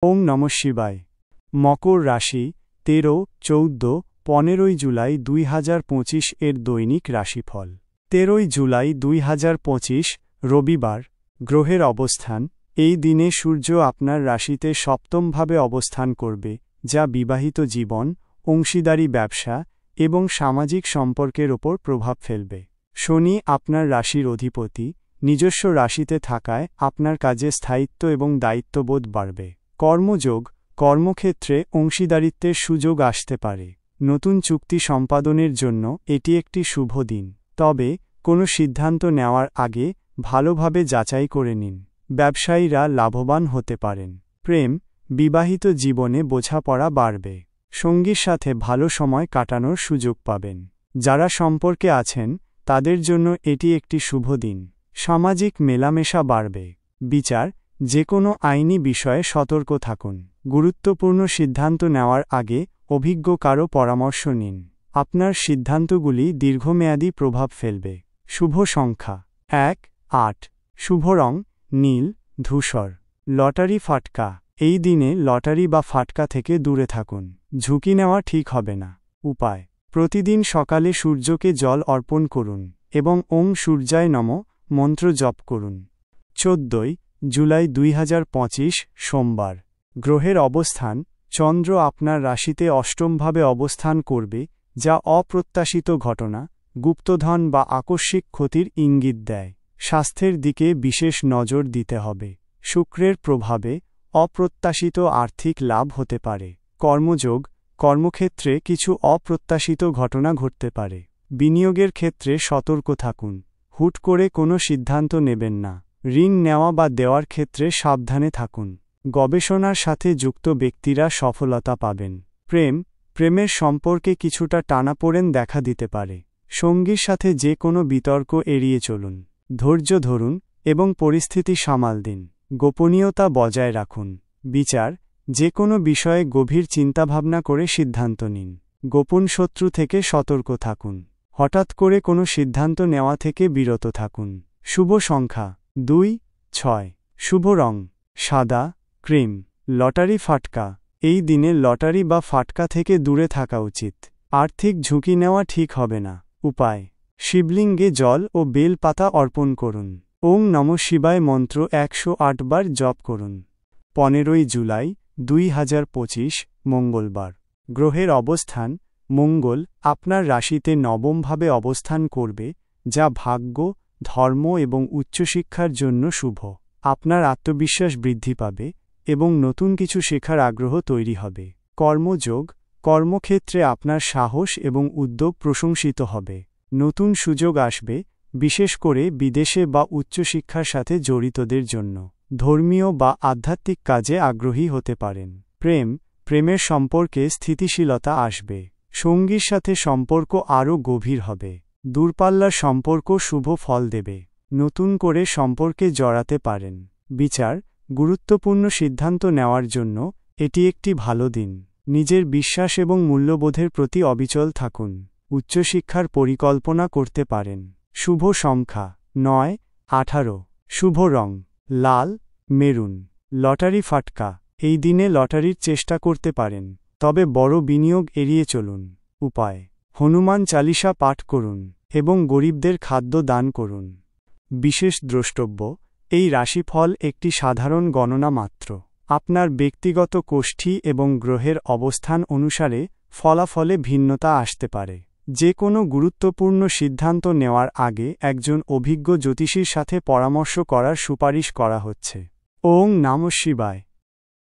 ওং নমঃ শিবায়। মকর রাশি 13, 14, 15 জুলাই 2025 এর দৈনিক রাশিফল। 13 জুলাই 2025 রবিবার। গ্রহের অবস্থান। এই দিনে সূর্য আপনার রাশিতে সপ্তমভাবে অবস্থান করবে, যা বিবাহিত জীবন, অংশীদারি ব্যবসা এবং সামাজিক সম্পর্কের ওপর প্রভাব ফেলবে। শনি আপনার রাশির অধিপতি, নিজস্ব রাশিতে থাকায় আপনার কাজে স্থায়িত্ব এবং দায়িত্ববোধ বাড়বে। কর্মযোগ। কর্মক্ষেত্রে অংশীদারিত্বের সুযোগ আসতে পারে। নতুন চুক্তি সম্পাদনের জন্য এটি একটি শুভ দিন, তবে কোনো সিদ্ধান্ত নেওয়ার আগে ভালোভাবে যাচাই করে নিন। ব্যবসায়ীরা লাভবান হতে পারেন। প্রেম। বিবাহিত জীবনে বোঝাপড়া বাড়বে। সঙ্গীর সাথে ভালো সময় কাটানোর সুযোগ পাবেন। যারা সম্পর্কে আছেন তাদের জন্য এটি একটি শুভ দিন। সামাজিক মেলামেশা বাড়বে। বিচার। যে কোনো আইনি বিষয়ে সতর্ক থাকুন। গুরুত্বপূর্ণ সিদ্ধান্ত নেওয়ার আগে অভিজ্ঞ কারও পরামর্শ নিন। আপনার সিদ্ধান্তগুলি দীর্ঘমেয়াদী প্রভাব ফেলবে। শুভ সংখ্যা 1, 8। শুভ রং নীল, ধূসর। লটারি ফাটকা। এই দিনে লটারি বা ফাটকা থেকে দূরে থাকুন। ঝুঁকি নেওয়া ঠিক হবে না। উপায়। প্রতিদিন সকালে সূর্যকে জল অর্পণ করুন এবং ওং সূর্যায় নমঃ মন্ত্র জপ করুন। 14 জুলাই 2025 সোমবার। গ্রহের অবস্থান। চন্দ্র আপনার রাশিতে অষ্টমভাবে অবস্থান করবে, যা অপ্রত্যাশিত ঘটনা, গুপ্তধন বা আকস্মিক ক্ষতির ইঙ্গিত দেয়। স্বাস্থ্যের দিকে বিশেষ নজর দিতে হবে। শুক্রের প্রভাবে অপ্রত্যাশিত আর্থিক লাভ হতে পারে। কর্মযোগ। কর্মক্ষেত্রে কিছু অপ্রত্যাশিত ঘটনা ঘটতে পারে। বিনিয়োগের ক্ষেত্রে সতর্ক থাকুন। হুট করে কোনো সিদ্ধান্ত নেবেন না। ঋণ নেওয়া বা দেওয়ার ক্ষেত্রে সাবধানে থাকুন। গবেষণার সাথে যুক্ত ব্যক্তিরা সফলতা পাবেন। প্রেম। প্রেমের সম্পর্কে কিছুটা টানাপোড়েন দেখা দিতে পারে। সঙ্গীর সাথে যে কোনো বিতর্ক এড়িয়ে চলুন। ধৈর্য ধরুন এবং পরিস্থিতি সামাল দিন। গোপনীয়তা বজায় রাখুন। বিচার। যে কোনো বিষয়ে গভীর চিন্তাভাবনা করে সিদ্ধান্ত নিন। গোপন শত্রু থেকে সতর্ক থাকুন। হঠাৎ করে কোনো সিদ্ধান্ত নেওয়া থেকে বিরত থাকুন। শুভ সংখ্যা 2, 6। শুভ রং সাদা, ক্রিম। লটারি ফাটকা। এই দিনে লটারি বা ফাটকা থেকে দূরে থাকা উচিত। আর্থিক ঝুঁকি নেওয়া ঠিক হবে না। উপায়। শিবলিঙ্গে জল ও বেল পাতা অর্পণ করুন। ওং নমঃ শিবায় মন্ত্র 108 বার জপ করুন। 15 জুলাই 2025 মঙ্গলবার। গ্রহের অবস্থান। মঙ্গল আপনার রাশিতে নবমভাবে অবস্থান করবে, যা ভাগ্য, ধর্ম এবং উচ্চশিক্ষার জন্য শুভ। আপনার আত্মবিশ্বাস বৃদ্ধি পাবে এবং নতুন কিছু শেখার আগ্রহ তৈরি হবে। কর্মযোগ। কর্মক্ষেত্রে আপনার সাহস এবং উদ্যোগ প্রশংসিত হবে। নতুন সুযোগ আসবে, বিশেষ করে বিদেশে বা উচ্চশিক্ষার সাথে জড়িতদের জন্য। ধর্মীয় বা আধ্যাত্মিক কাজে আগ্রহী হতে পারেন। প্রেম। প্রেমের সম্পর্কে স্থিতিশীলতা আসবে। সঙ্গীর সাথে সম্পর্ক আরও গভীর হবে। দূরপাল্লার সম্পর্ক শুভ ফল দেবে। নতুন করে সম্পর্কে জড়াতে পারেন। বিচার। গুরুত্বপূর্ণ সিদ্ধান্ত নেওয়ার জন্য এটি একটি ভালো দিন। নিজের বিশ্বাস এবং মূল্যবোধের প্রতি অবিচল থাকুন। উচ্চশিক্ষার পরিকল্পনা করতে পারেন। শুভ সংখ্যা 9, 18। শুভ রং লাল, মেরুন। লটারি ফাটকা। এই দিনে লটারির চেষ্টা করতে পারেন, তবে বড় বিনিয়োগ এড়িয়ে চলুন। উপায়। হনুমান চালিসা পাঠ করুন এবং গরিবদের খাদ্য দান করুন। বিশেষ দ্রষ্টব্য। এই রাশিফল একটি সাধারণ গণনা মাত্র। আপনার ব্যক্তিগত কোষ্ঠী এবং গ্রহের অবস্থান অনুসারে ফলাফলে ভিন্নতা আসতে পারে। যে কোনো গুরুত্বপূর্ণ সিদ্ধান্ত নেওয়ার আগে একজন অভিজ্ঞ জ্যোতিষীর সাথে পরামর্শ করার সুপারিশ করা হচ্ছে। ওং নমঃ শিবায়।